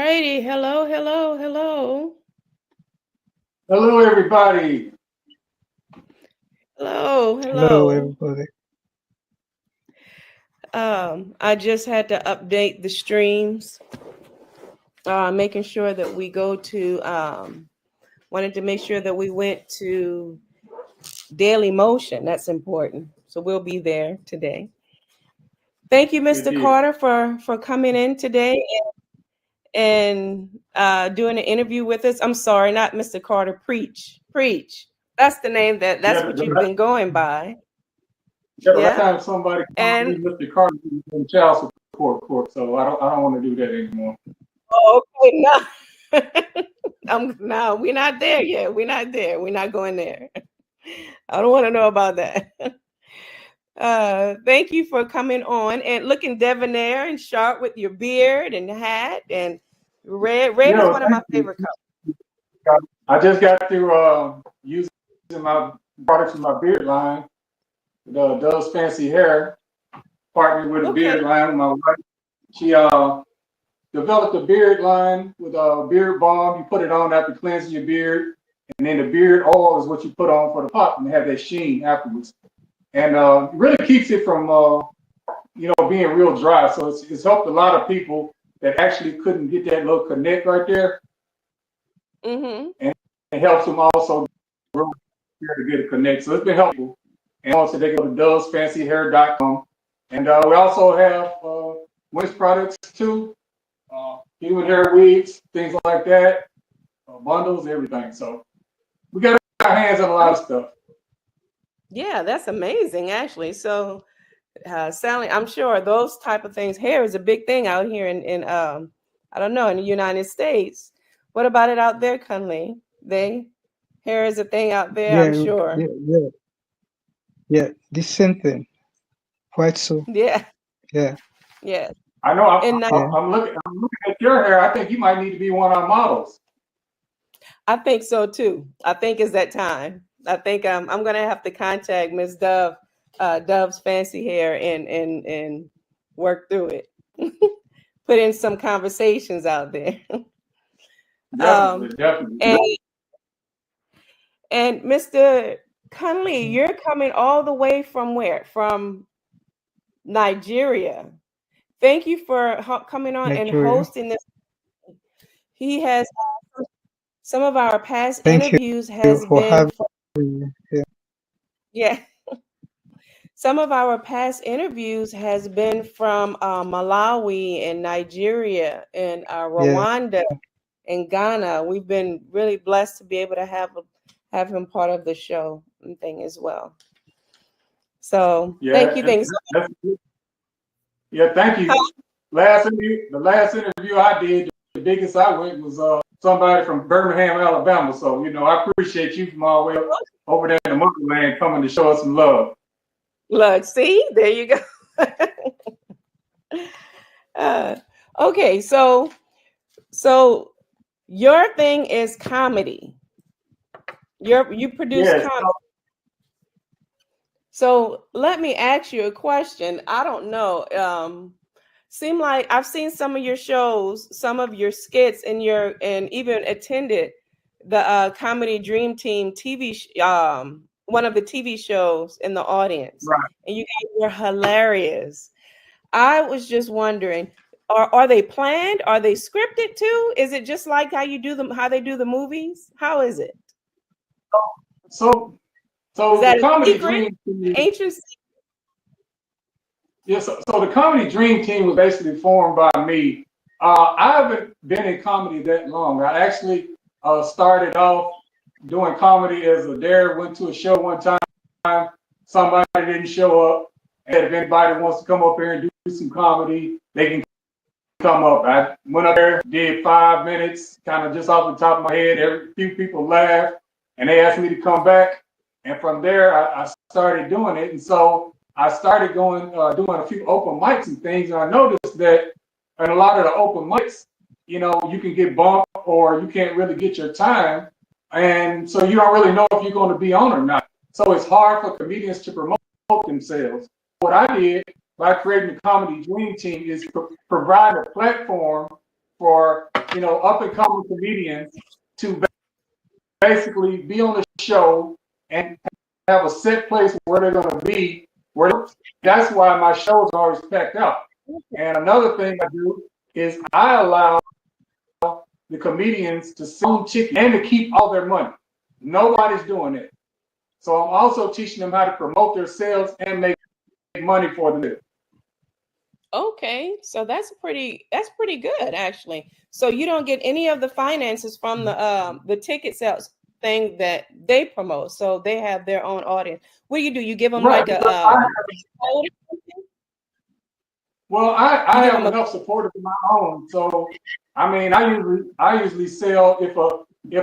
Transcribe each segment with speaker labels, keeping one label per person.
Speaker 1: righty. Hello, hello, hello.
Speaker 2: Hello, everybody.
Speaker 1: Hello,
Speaker 3: Hello,
Speaker 1: hello.
Speaker 3: everybody.
Speaker 1: I just had to update the streams, making sure that we go to, wanted to make sure that we went to Daily Motion. That's important. So we'll be there today. Thank you,
Speaker 2: Good
Speaker 1: Mr.
Speaker 2: deal.
Speaker 1: Carter, for coming in today and doing an interview with us. I'm sorry, not Mr. Carter. Preach. That's the name that's
Speaker 2: Yeah,
Speaker 1: what you've been going by.
Speaker 2: the last
Speaker 1: Yeah.
Speaker 2: time somebody called me
Speaker 1: And
Speaker 2: Mr. Carter in child support court, so I don't want to do that anymore.
Speaker 1: okay, no, we're not there yet. We're not there. We're not going there. I don't want to know about that. Thank you for coming on and looking debonair and sharp with your beard and hat and red. Red is
Speaker 2: Yeah,
Speaker 1: one of my
Speaker 2: thank you.
Speaker 1: favorite colors.
Speaker 2: I just got through using my products in my beard line. The Dove's Fancy Hair partnered with a
Speaker 1: Okay.
Speaker 2: beard line with my wife. She developed a beard line with a beard balm. You put it on after cleansing your beard, and then the beard oil is what you put on for the pop and have that sheen afterwards. And it really keeps it from being real dry. So it's helped a lot of people that actually couldn't get that little connect right there.
Speaker 1: Mm-hmm.
Speaker 2: And it helps them also grow hair to get a connect. So it's been helpful. And also they go to dovesfancyhair.com. And we also have winch products too, human hair wigs, things like that, bundles, everything. So we got our hands on a lot of stuff.
Speaker 1: Yeah, that's amazing, actually. So, Sally, I'm sure those type of things. Hair is a big thing out here in I don't know, in the United States. What about it out there, Kunle? Hair is a thing out there, I'm
Speaker 3: Yeah,
Speaker 1: sure.
Speaker 3: yeah. The same thing. Quite so.
Speaker 1: Yeah,
Speaker 3: Yeah,
Speaker 1: yeah.
Speaker 2: I know
Speaker 1: And
Speaker 3: yeah.
Speaker 2: I'm looking at your hair. I think you might need to be one of our models.
Speaker 1: I think so too. I think it's that time. I think I'm gonna have to contact Miss Dove, Dove's Fancy Hair, and work through it. Put in some conversations out there.
Speaker 2: Definitely.
Speaker 1: And Mr. Conley, you're coming all the way from where? From Nigeria. Thank you for coming on and
Speaker 3: Nigeria.
Speaker 1: hosting this. He has some of our past
Speaker 3: Thank
Speaker 1: interviews
Speaker 3: you
Speaker 1: has
Speaker 3: for
Speaker 1: been
Speaker 3: having me. Yeah,
Speaker 1: yeah. Some of our past interviews has been from Malawi and Nigeria and
Speaker 3: yeah.
Speaker 1: Rwanda and Ghana. We've been really blessed to be able to have him part of the show and thing as well. So thank you. Thanks.
Speaker 2: Yeah, thank you. The last interview I did, the biggest I went was somebody from Birmingham, Alabama. So I appreciate you from all the way over there in the motherland coming to show us some love.
Speaker 1: Look, see, there you go. Okay, so your thing is comedy. You produce comedy. So let me ask you a question. I don't know. Seem like I've seen some of your shows, some of your skits, and even attended the Comedy Dream Team TV, one of the TV shows in the audience,
Speaker 2: right.
Speaker 1: And you guys were hilarious. I was just wondering, are they planned? Are they scripted too? Is it just like how they do the movies? How is it?
Speaker 2: So
Speaker 1: is that
Speaker 2: the Comedy
Speaker 1: Dream Team, ancient?
Speaker 2: Yeah, so the Comedy Dream Team was basically formed by me. I haven't been in comedy that long. I actually started off doing comedy as a dare. Went to a show one time. Somebody didn't show up. And if anybody wants to come up here and do some comedy, they can come up. I went up there, did 5 minutes, kind of just off the top of my head. A few people laughed, and they asked me to come back. And from there, I started doing it. And so I started doing a few open mics and things. And I noticed that in a lot of the open mics, you can get bumped or you can't really get your time. And so you don't really know if you're going to be on or not. So it's hard for comedians to promote themselves. What I did by creating the Comedy Dream Team is provide a platform for, you know, up and coming comedians to basically be on the show and have a set place where they're going to be. That's why my shows are always packed out. And another thing I do is I allow the comedians to sell tickets and to keep all their money. Nobody's doing it. So I'm also teaching them how to promote their sales and make money for them.
Speaker 1: Okay, so that's pretty good actually. So you don't get any of the finances from the ticket sales thing that they promote. So they have their own audience. What do? You give them
Speaker 2: Right,
Speaker 1: like
Speaker 2: well, I have enough supporters of my own. So I mean, I usually sell if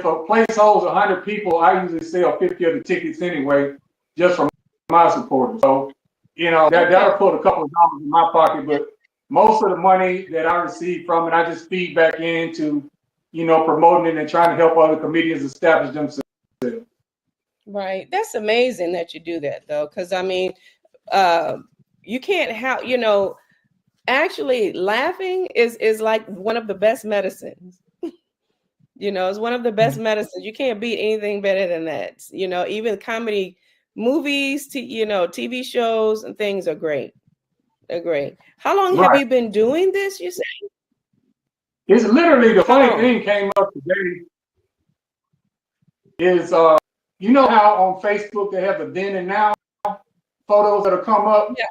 Speaker 2: a place holds 100 people, I usually sell 50 of the tickets anyway, just from my supporters. So, you know, that'll put a couple of dollars in my pocket, but most of the money that I receive from it, I just feed back into, you know, promoting it and trying to help other comedians establish themselves.
Speaker 1: Right. That's amazing that you do that though, because I mean, you can't have, you know, actually laughing is like one of the best medicines. You know, it's one of the best medicines. You can't beat anything better than that. You know, even comedy movies, you know, TV shows and things are great. They're great. How long have you been doing this, you say?
Speaker 2: It's literally the funny thing came up today is, you know how on Facebook they have the then and now photos that'll come up?
Speaker 1: Yeah.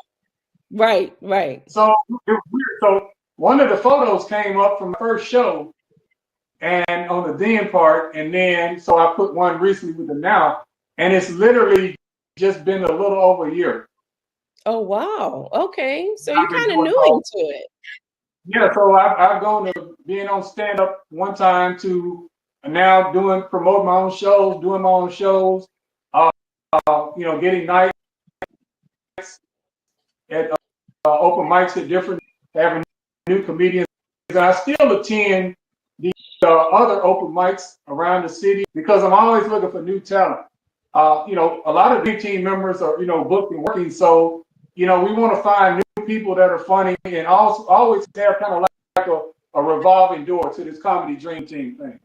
Speaker 1: Right, right.
Speaker 2: So it was weird. So one of the photos came up from the first show and on the then part, and then so I put one recently with the now, and it's literally just been a little over a year.
Speaker 1: Oh wow. Okay. So you're kind of new into it.
Speaker 2: Yeah, so I've gone to being on stand-up one time to now promoting my own shows, doing my own shows, you know, getting nights at open mics at different, having new comedians. And I still attend the other open mics around the city because I'm always looking for new talent. You know, a lot of the team members are, you know, booked and working. So, you know, we want to find new people that are funny and also always have kind of like a revolving door to this comedy dream team thing.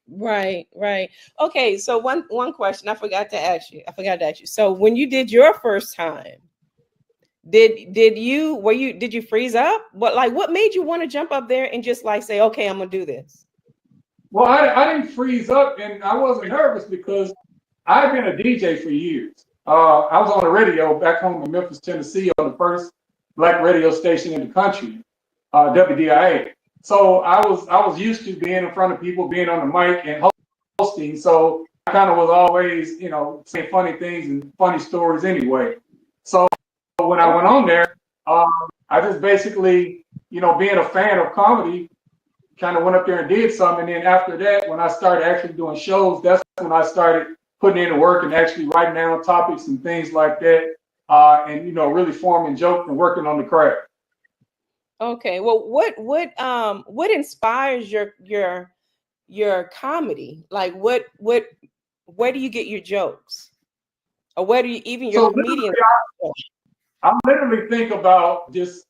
Speaker 1: Right, right. Okay, so one question I forgot to ask you. So when you did your first time, did you freeze up? What made you want to jump up there and just like say, okay, I'm gonna do this?
Speaker 2: Well, I didn't freeze up, and I wasn't nervous because I've been a DJ for years. I was on the radio back home in Memphis, Tennessee, on the first black radio station in the country, WDIA. So I was used to being in front of people, being on the mic and hosting. So I kind of was always, you know, saying funny things and funny stories anyway. So when I went on there, I just basically, you know, being a fan of comedy, kind of went up there and did something. And then after that, when I started actually doing shows, that's when I started putting in the work and actually writing down topics and things like that. And, you know, really forming jokes and working on the craft.
Speaker 1: Okay. Well, what inspires your comedy? Like where do you get your jokes? Or where do you even your comedian?
Speaker 2: I literally think about just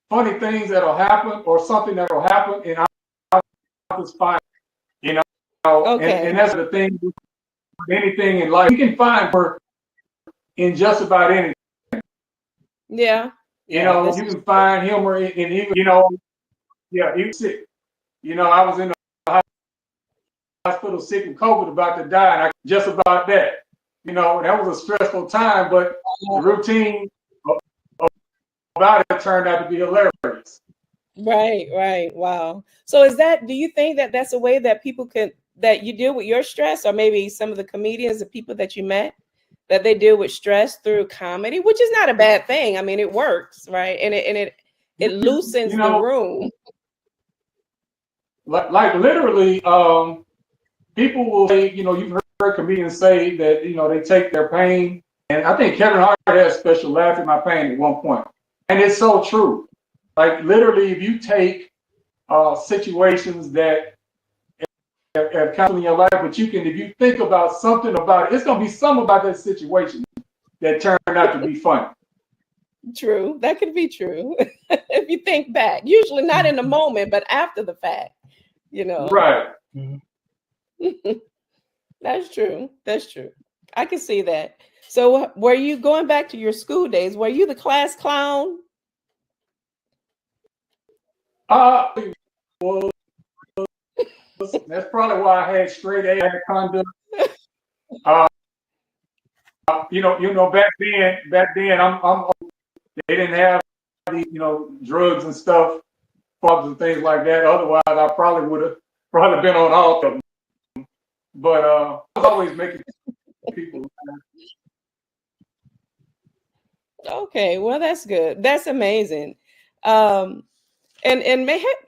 Speaker 2: funny things that'll happen or something that'll happen, and I'll just find, you know,
Speaker 1: okay.
Speaker 2: and that's the thing with anything in life. You can find humor in just about anything.
Speaker 1: Yeah.
Speaker 2: You know, you can find humor in even, you know, even sick. You know, I was in the hospital sick with COVID, about to die, and I just about that. You know, that was a stressful time, but the routine about it turned out to be hilarious.
Speaker 1: Right, right. Wow. So do you think that that's a way that people that you deal with your stress, or maybe some of the comedians, the people that you met, that they deal with stress through comedy, which is not a bad thing. I mean, it works, right? And it loosens the room.
Speaker 2: Like literally, people will say, you know, you've heard comedians say that, you know, they take their pain. And I think Kevin Hart had a special laugh at my pain at one point. And it's so true. Like literally, if you take situations that have come in your life, but if you think about something about it, it's going to be something about that situation that turned out to be funny.
Speaker 1: True. That could be true. If you think back, usually not in the moment, but after the fact, you know.
Speaker 2: Right.
Speaker 1: That's true. That's true. I can see that. So were you going back to your school days? Were you the class clown?
Speaker 2: Well, that's probably why I had straight A conduct. Back then, I'm they didn't have the, drugs and stuff, clubs and things like that. Otherwise, I probably would have been on all of them. But I was always making people laugh.
Speaker 1: Okay, well, that's good. That's amazing. And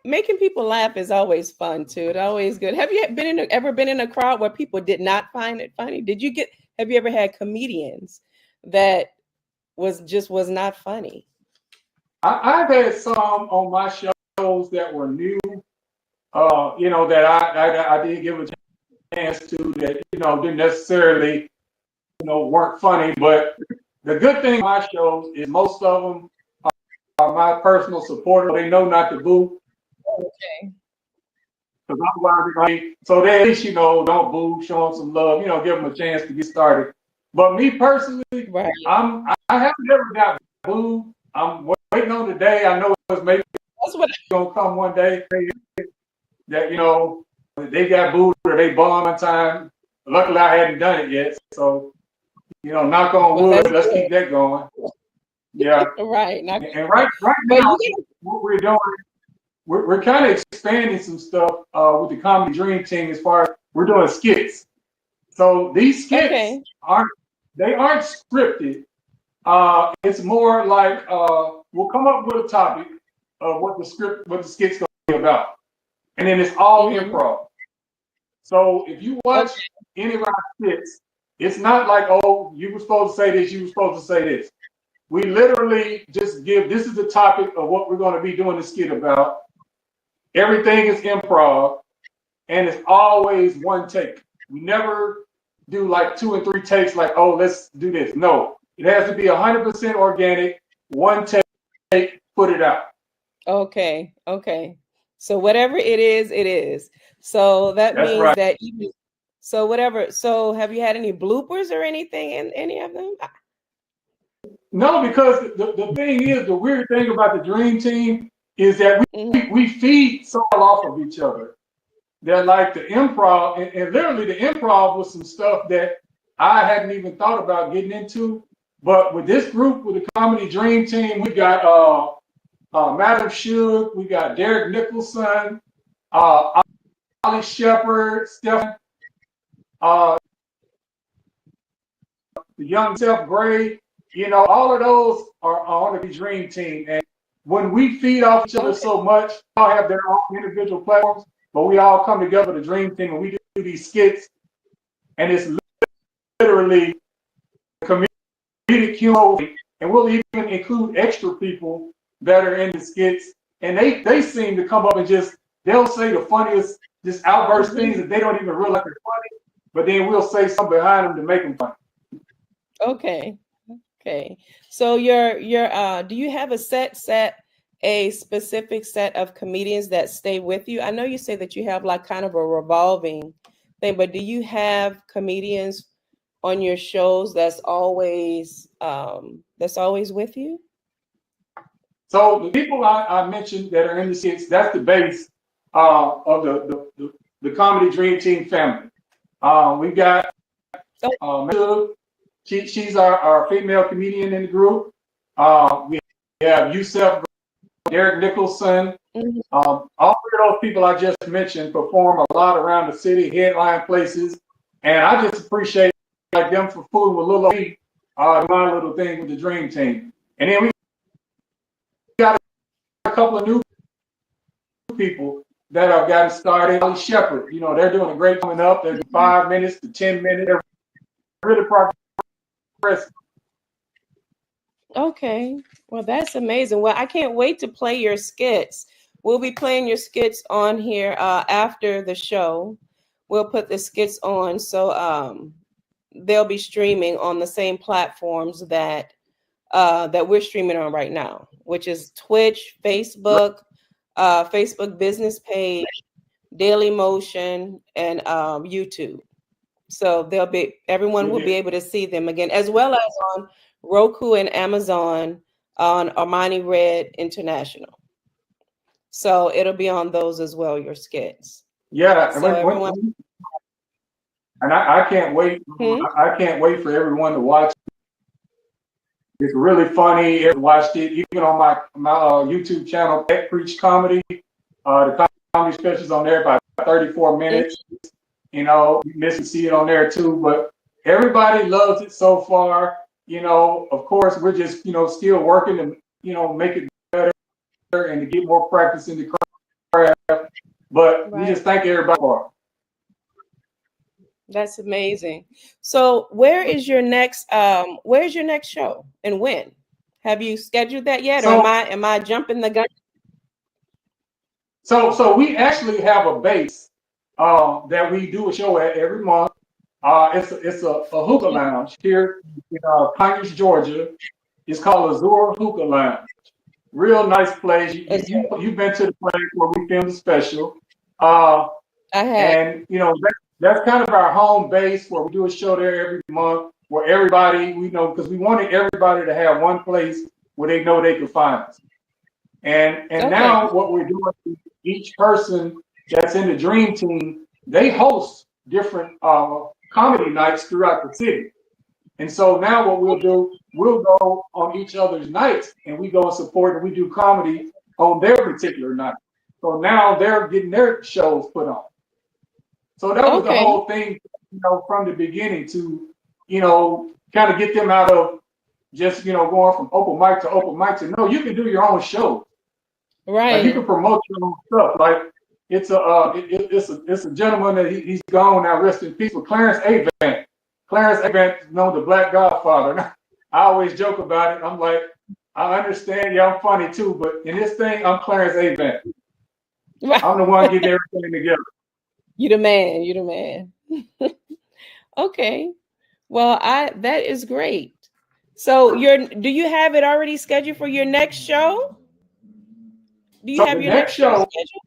Speaker 1: making people laugh is always fun too. It's always good. Have you ever been in a crowd where people did not find it funny? Have you ever had comedians that was not funny?
Speaker 2: I've had some on my shows that were new, that I did give a chance to, that, didn't necessarily, weren't funny. But the good thing about my shows is most of them are my personal supporters. They know not to boo.
Speaker 1: Okay.
Speaker 2: Because otherwise, so they at least, don't boo, show them some love, give them a chance to get started. But me personally,
Speaker 1: right.
Speaker 2: I haven't ever got booed. I'm waiting on the day. I know it's maybe gonna come one day that they got booed or they bombed one time. Luckily, I hadn't done it yet. So knock on wood. Let's keep that going. Yeah.
Speaker 1: Right.
Speaker 2: And right now, what we're doing, we're kind of expanding some stuff with the Comedy Dream Team as far as we're doing skits. So these skits aren't scripted. It's more like we'll come up with a topic of what the skit's gonna be about, and then it's all improv. So if you watch any of our skits, it's not like, oh, you were supposed to say this, you were supposed to say this. We literally just this is the topic of what we're going to be doing the skit about. Everything is improv, and it's always one take. We never do like 2 and 3 takes, like, oh, let's do this. No, it has to be 100% organic. One take, put it out.
Speaker 1: Okay. So whatever it is, it is. So that means that so whatever. So have you had any bloopers or anything in any of them?
Speaker 2: No, because the thing is, the weird thing about the Dream Team is that we feed so off of each other. They're like the improv, and literally the improv was some stuff that I hadn't even thought about getting into. But with this group, with the Comedy Dream Team, we got Madam SHUG, we got Derek Nicholson, Ollie Shepard, Stephen, the young Seth Gray. All of those are on the Dream Team. And when we feed off each other so much, they all have their own individual platforms, but we all come together, the Dream Team, and we do these skits. And it's literally comedic humor. And we'll even include extra people that are in the skits. And they seem to come up and they'll say the funniest, just outburst things that they don't even realize are funny, but then we'll say something behind them to make them funny.
Speaker 1: Okay. So do you have a specific set of comedians that stay with you? I know you say that you have like kind of a revolving thing, but do you have comedians on your shows that's always with you?
Speaker 2: So the people I mentioned that are in the skits, that's the base of the Comedy Dream Team family. We got she's our female comedian in the group. We have Yusef, Derek Nicholson. All three of those people I just mentioned perform a lot around the city, headline places, and I just appreciate them for fooling with little me, my little thing with the Dream Team. And then we got a couple of new people that have gotten started. Ollie Shepard, they're doing a great coming up. They're 5 minutes to 10 minutes. They're really progressive.
Speaker 1: Okay, well, that's amazing. Well, I can't wait to play your skits. We'll be playing your skits on here after the show. We'll put the skits on, so they'll be streaming on the same platforms that that we're streaming on right now, which is Twitch, Facebook, Facebook business page, Daily Motion, and YouTube. So everyone will be able to see them again, as well as on Roku and Amazon on Armani Red International. So it'll be on those as well, your skits.
Speaker 2: Yeah,
Speaker 1: So
Speaker 2: and I can't wait. I can't wait for everyone to watch. It's really funny. I watched it even on my YouTube channel, Pet Preach Comedy. The comedy specials on there about 34 minutes. You know, you miss to see it on there too. But everybody loves it so far. You know, of course, we're just still working to make it better and to get more practice in the craft. But we just thank everybody for it.
Speaker 1: That's amazing. So where's your next show and when? Have you scheduled that yet? Or am I jumping the gun?
Speaker 2: So we actually have a base that we do a show at every month. It's a hookah lounge here in Conyers, Georgia. It's called Azure Hookah Lounge. Real nice place. You've been to the place where we filmed the special. I have. And that's kind of our home base where we do a show there every month where everybody, because we wanted everybody to have one place where they know they can find us. And now what we're doing is each person that's in the Dream Team, they host different comedy nights throughout the city. And so now what we'll do, we'll go on each other's nights and we go and support and we do comedy on their particular night. So now they're getting their shows put on. So that was the whole thing, from the beginning to, kind of get them out of just, going from open mic to open mic to, no, you can do your own show. Right. Like you can promote your own stuff. Like it's a gentleman that he's gone now, rest in peace, with Clarence Avant. Clarence Avant is known the Black Godfather. I always joke about it. I'm like, I understand, I'm funny too, but in this thing, I'm Clarence Avant. Right. I'm the one getting everything together.
Speaker 1: You the man. Okay. Well, that is great. So do you have it already scheduled for your next show? Do you have your next show scheduled?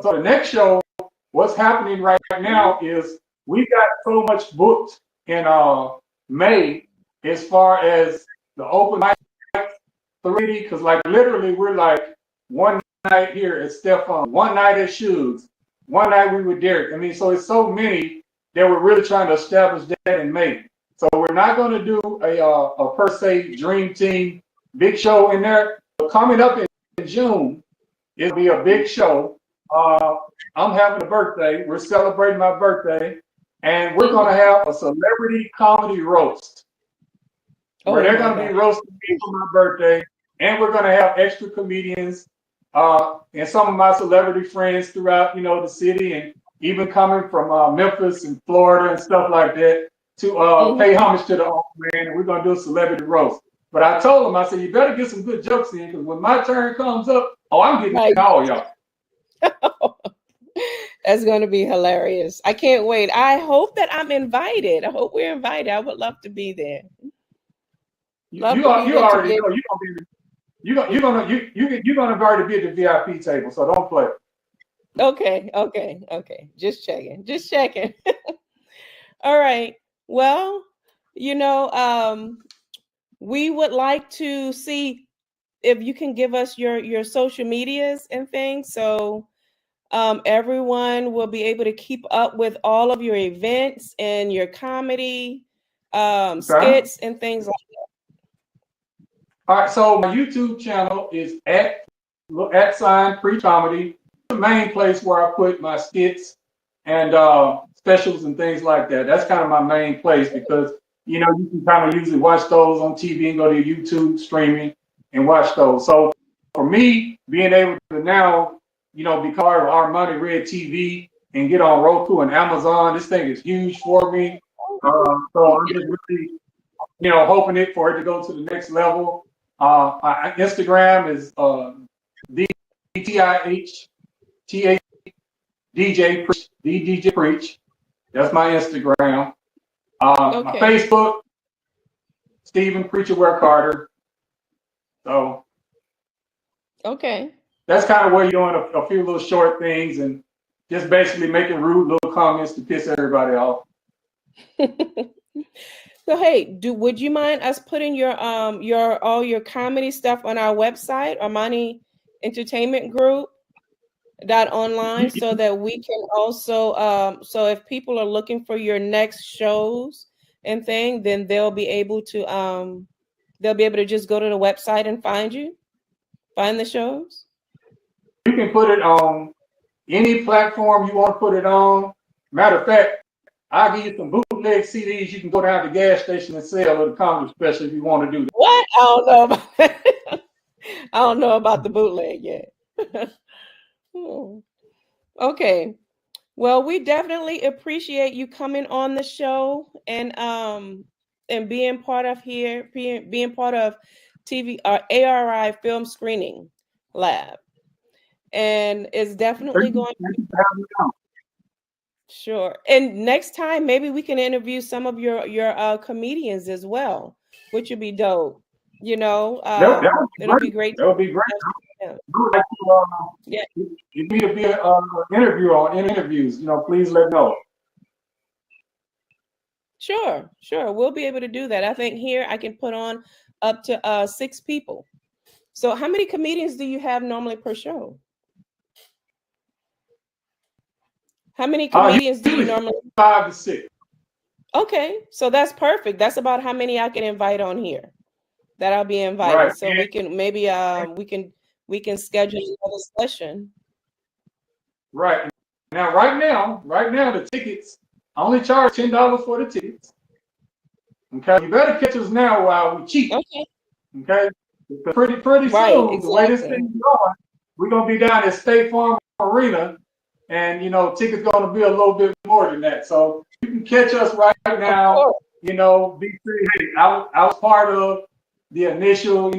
Speaker 2: So the next show, what's happening right now is we got so much booked in May as far as the open mic 3D, because like literally we're like one night here at Stefan, one night at SHUG's, one night we were Derek. I mean, so it's so many that we're really trying to establish that in May. So we're not going to do a per se Dream Team big show in there. But coming up in June, it'll be a big show. I'm having a birthday. We're celebrating my birthday. And we're going to have a celebrity comedy roast. Where they're going to be roasting me for my birthday. And we're going to have extra comedians and some of my celebrity friends throughout, the city, and even coming from Memphis and Florida and stuff like that to pay homage to the old man. And we're going to do a celebrity roast. But I told him, I said, you better get some good jokes in, because when my turn comes up, I'm getting all y'all.
Speaker 1: That's going to be hilarious. I can't wait. I hope that I'm invited. I hope we're invited. I would love to be there.
Speaker 2: You already know you're gonna already be at the VIP table, so don't play.
Speaker 1: Okay. Just checking. All right. Well, we would like to see if you can give us your social medias and things, so everyone will be able to keep up with all of your events and your comedy skits and things like that.
Speaker 2: All right, so my YouTube channel is @Preach Comedy. The main place where I put my skits and specials and things like that. That's kind of my main place, because you can kind of usually watch those on TV and go to YouTube streaming and watch those. So for me, being able to now, be part of Armani Red TV and get on Roku and Amazon, this thing is huge for me. So I'm just really, hoping for it to go to the next level. My Instagram is DJ Preach. That's my Instagram. My Facebook, Stephen Preacher Wear Carter. So
Speaker 1: Okay.
Speaker 2: that's kind of where you're doing a few little short things and just basically making rude little comments to piss everybody off.
Speaker 1: So hey, would you mind us putting your all your comedy stuff on our website, Armani Entertainment Group .online, so that we can also so if people are looking for your next shows and thing, then they'll be able to just go to the website and find the shows.
Speaker 2: You can put it on any platform you want to put it on. Matter of fact, I'll give you some bootleg CDs you can go down to the gas station and sell at a comedy special if you want to do that.
Speaker 1: What? I don't know about that. I don't know about the bootleg yet. Okay. Well, we definitely appreciate you coming on the show and being part of being part of TV ARI Film Screening Lab. And it's definitely going to Sure. And next time, maybe we can interview some of your comedians as well, which would be dope. You know, it'll be great.
Speaker 2: That would be great.
Speaker 1: Yeah.
Speaker 2: Yeah. You need to be an interview on interviews. You know, please let me know.
Speaker 1: Sure. We'll be able to do that. I think here I can put on up to 6 people. So how many comedians do you have normally per show? How many comedians do you normally?
Speaker 2: 5 to 6.
Speaker 1: Okay, so that's perfect. That's about how many I can invite on here. That I'll be invited.
Speaker 2: Right.
Speaker 1: So we can maybe we can schedule another session.
Speaker 2: Right. Now, right now, the tickets, I only charge $10 for the tickets. Okay. You better catch us now while we cheap.
Speaker 1: Okay.
Speaker 2: Okay. Pretty soon,
Speaker 1: exactly.
Speaker 2: The way this thing's going, we're gonna be down at State Farm Arena, and tickets gonna be a little bit more than that. So you can catch us right now. Be free. Hey, I was part of the initial.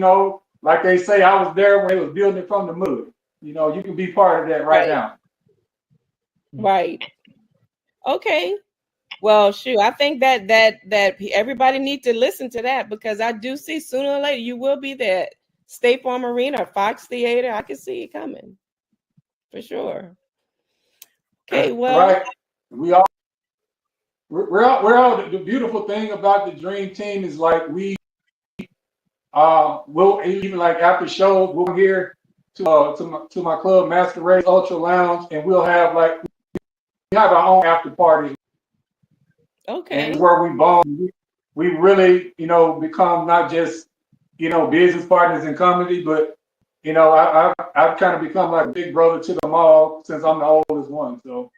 Speaker 2: Like they say, I was there when they was building it from the mud. You can be part of that right now.
Speaker 1: Right. Okay. Well, shoot, I think that everybody needs to listen to that, because I do see sooner or later you will be there. State Farm Arena, Fox Theater. I can see it coming for sure. Okay, well,
Speaker 2: right. We're all the beautiful thing about the Dream Team is like we'll even like after shows we'll here to my club Masquerade Ultra Lounge, and we'll have we have our own after party.
Speaker 1: Okay.
Speaker 2: And where we bond, we really become not just business partners in comedy, but I've kind of become like a big brother to them all since I'm the oldest one. So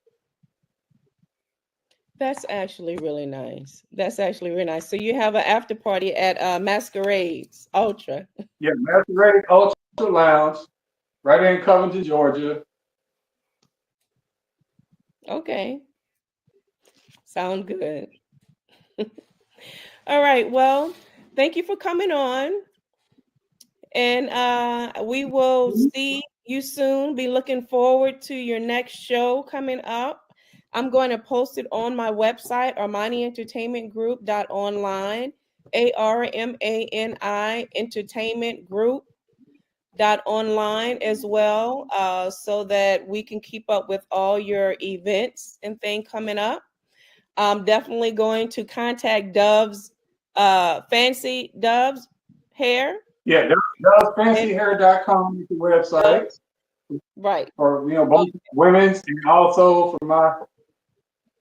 Speaker 1: that's actually really nice. So you have an after party at Masquerades Ultra.
Speaker 2: Yeah, Masquerade Ultra Lounge, right in Covington, Georgia.
Speaker 1: Okay. Sound good. All right. Well, thank you for coming on. And we will see you soon. Be looking forward to your next show coming up. I'm going to post it on my website, ArmaniEntertainmentGroup.online, ARMANI Entertainment Group.online as well, so that we can keep up with all your events and things coming up. I'm definitely going to contact Dove's Fancy Dove's Hair.
Speaker 2: Yeah, DovesFancyHair.com is the website.
Speaker 1: Right.
Speaker 2: For both women's and also for my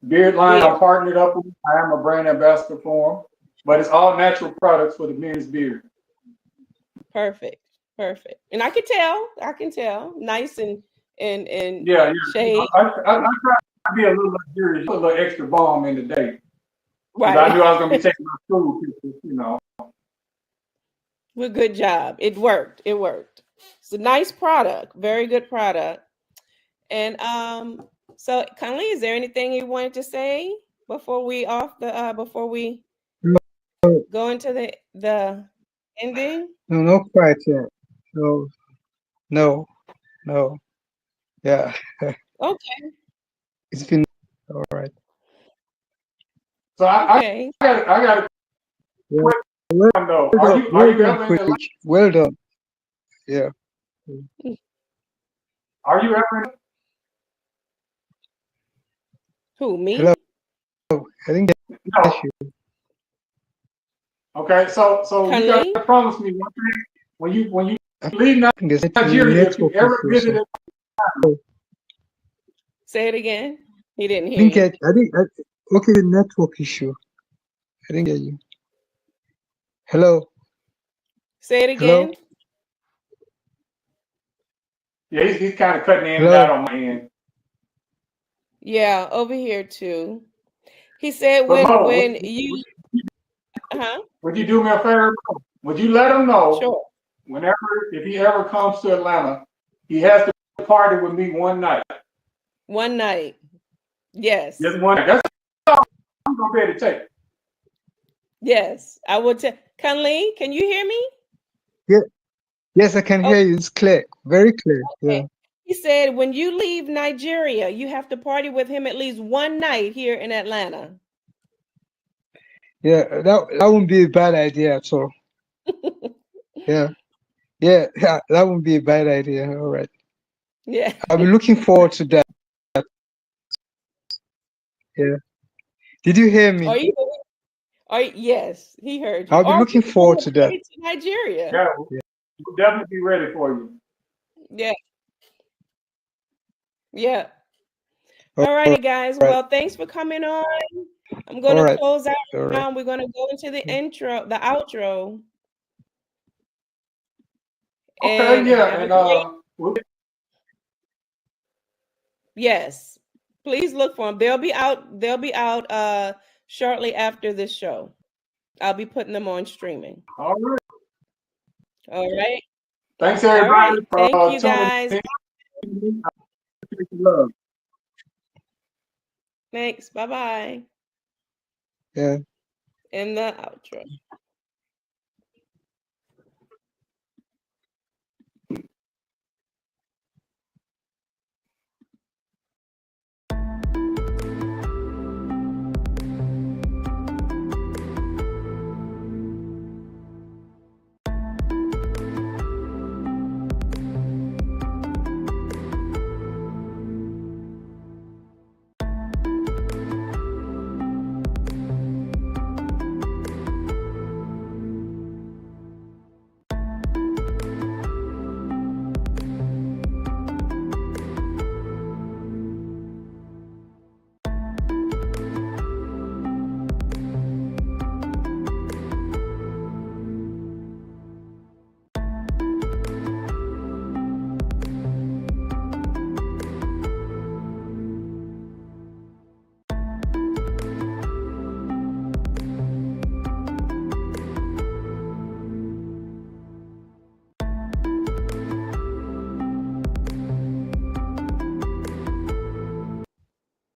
Speaker 2: beard line, I'm partnered up with. I am a brand ambassador for them, but it's all natural products for the men's beard.
Speaker 1: Perfect. And I can tell, nice and
Speaker 2: yeah.
Speaker 1: shade.
Speaker 2: I try to be a little luxurious, put a little extra balm in the day.
Speaker 1: Right.
Speaker 2: I knew I was gonna be taking my school pictures,
Speaker 1: Well, good job. It worked. It's a nice product, very good product. And so Conley, is there anything you wanted to say before we go into the ending?
Speaker 3: No, not quite yet. No. Yeah.
Speaker 1: Okay.
Speaker 3: It's been all right.
Speaker 2: So I got a quick
Speaker 3: well
Speaker 2: No,
Speaker 3: done,
Speaker 2: are
Speaker 3: well
Speaker 2: you
Speaker 3: done,
Speaker 2: ever in Atlanta?
Speaker 3: Preach. Well done. Yeah.
Speaker 2: Are you ever in?
Speaker 1: Who,
Speaker 3: Hello.
Speaker 1: me?
Speaker 3: I didn't get
Speaker 2: No.
Speaker 3: you.
Speaker 2: Okay, so you got
Speaker 1: Conley?
Speaker 2: to promise me one thing. When you
Speaker 3: I
Speaker 2: leave
Speaker 3: think there's a
Speaker 2: Nigeria, if you
Speaker 3: network
Speaker 2: ever
Speaker 3: issue. So
Speaker 2: visited,
Speaker 1: Say it again. He didn't
Speaker 3: I
Speaker 1: hear
Speaker 3: didn't
Speaker 1: you.
Speaker 3: get. I think. Okay, the network issue. I didn't get you. Hello.
Speaker 1: Say it
Speaker 3: Hello.
Speaker 1: again.
Speaker 2: yeah, he's kind of cutting in and out
Speaker 3: Hello.
Speaker 2: on my end.
Speaker 1: Yeah, over here too. He said
Speaker 2: But Mo,
Speaker 1: when you
Speaker 2: would you do me a favor? Would you let him know
Speaker 1: sure.
Speaker 2: whenever, if he ever comes to Atlanta, he has to party with me one night.
Speaker 1: One night. Yes.
Speaker 2: Just one night. That's all I'm gonna be able to take.
Speaker 1: Yes. I would tell Conley, can you hear me?
Speaker 3: Yeah. Yes, I can
Speaker 1: Oh,
Speaker 3: hear you. It's clear. Very clear. Yeah.
Speaker 1: okay. He said when you leave Nigeria, you have to party with him at least one night here in Atlanta.
Speaker 3: Yeah. That wouldn't be a bad idea at all. Yeah. Yeah. Yeah. That wouldn't be a bad idea. All right.
Speaker 1: Yeah.
Speaker 3: I'll be looking forward to that. Yeah. Did you hear me?
Speaker 1: Yes, he heard you.
Speaker 3: I'll be
Speaker 1: Or
Speaker 3: looking
Speaker 1: you can bring
Speaker 3: forward
Speaker 1: the
Speaker 3: to that.
Speaker 1: party to Nigeria.
Speaker 2: Yeah,
Speaker 3: Yeah.
Speaker 2: we'll definitely be ready for you.
Speaker 1: Yeah. Yeah.
Speaker 3: All
Speaker 1: All righty, guys.
Speaker 3: right.
Speaker 1: Well, thanks for coming on. I'm
Speaker 3: All
Speaker 1: going to
Speaker 3: right.
Speaker 1: close out
Speaker 3: All right.
Speaker 1: now. We're going to go into the outro.
Speaker 2: Okay,
Speaker 1: And
Speaker 2: yeah,
Speaker 1: have a
Speaker 2: and
Speaker 1: great, yes. Please look for them. They'll be out shortly after this show. I'll be putting them on streaming.
Speaker 2: all right.
Speaker 1: All right.
Speaker 2: Thanks
Speaker 1: All right.
Speaker 2: everybody for
Speaker 1: Thank you,
Speaker 2: tuning
Speaker 1: guys.
Speaker 2: in. I appreciate the love.
Speaker 1: Thanks. Bye-bye.
Speaker 3: Yeah.
Speaker 1: In the outro.